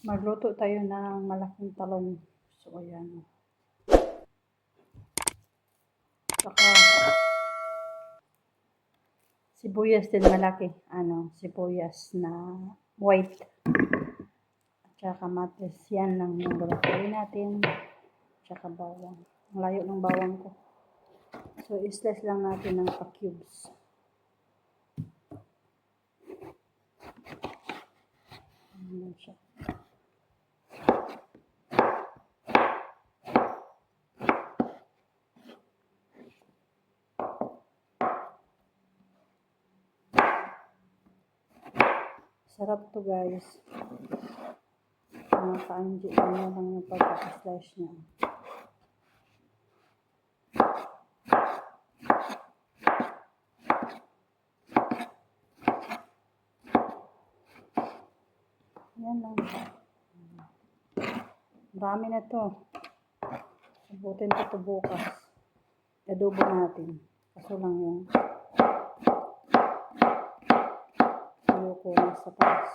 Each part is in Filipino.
Magluto tayo ng malaking talong. So, ayan. Saka, sibuyas din malaki. Sibuyas na white. At saka kamatis. Yan lang yung gulay natin. Tsaka bawang. Ang layo ng bawang ko. So, i-slice lang natin ng pa-cubes. Ayan siya. Sarap to guys. Kaanji na lang yung pagka-slice niya. Yan lang. Marami na to. Abutin ko to bukas. Adobo natin. Kaso lang yung ayoko nasa taas.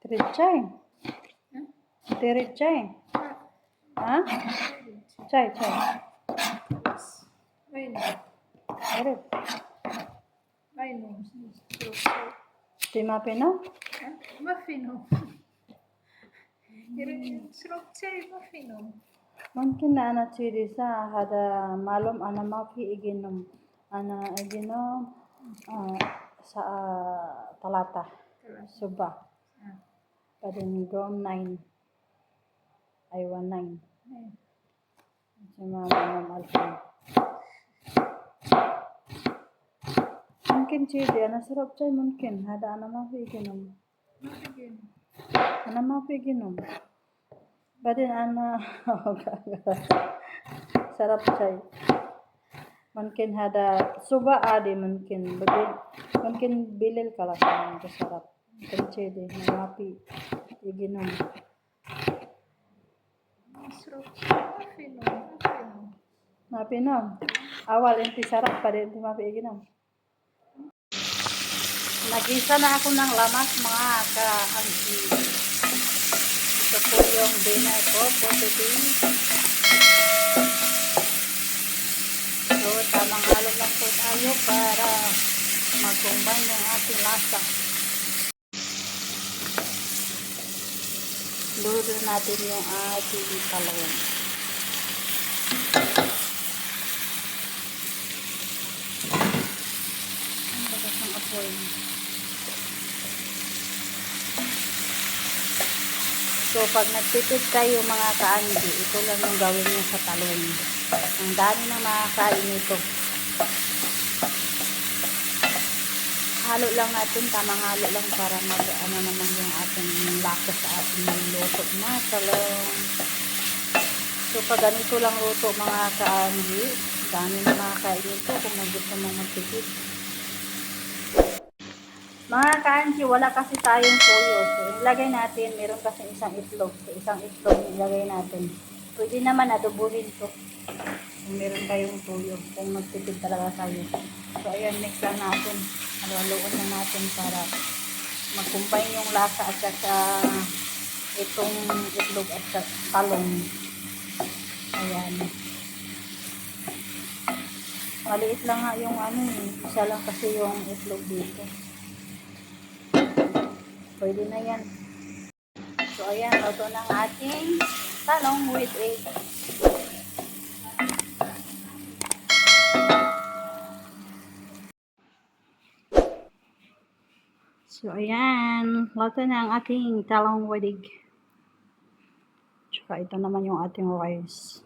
Tirichay. Tirichay. Ha? Chay. Arit. Di mapino? Mafino. Mafino. Mungkin na anak ciri sa hada malum ana mafi iginom sa talata suba pada minggu 9 ay 19 sama Mama Alvin. Mungkin ciri anak sarap chay mungkin hada anak mafi iginom. Anak mafi iginom. Badin ana sarap chay. Mungkin hada suba adi mungkin bilil kala sa sarap. Kunci di mapi iginom. Mapino. Awal inti sarap pa din mapi iginom. Nagisa na ako ng lamas mga ka-auntie. Ito po yung dinner ko for today. So, tamang halo lang po tayo para mag-combine yung ating lasa. Luto natin yung ating talong. Ang bagas ng apoy. So, pag nagtitid kayo mga ka-auntie, ito lang yung gawin nyo sa talong. Ang dami na makakain ito. Halo lang natin, tamang halo lang para naman yung ating lasa sa ating luto na talong. So, pag ganito lang luto mga ka-auntie, dami na makakain ito kung gusto mong magtitid. Mga ka-auntie, wala kasi tayong toyo. So, ilagay natin, meron kasi isang itlog. So, isang itlog ilagay natin. Pwede naman adobuhin to. Kung meron tayong toyo. Kung magtitid talaga tayo. So, ayan, mix lang natin. Haluan lang natin para mag-combine yung lasa at saka itong itlog at saka talong. Ayan. Maliit lang nga yung isa lang kasi yung itlog dito. Pwede na yan. So, ayan. Ito ng ating talong with egg. So, ayan. Luto na ang ating talong with egg. Tsaka ito naman yung ating rice.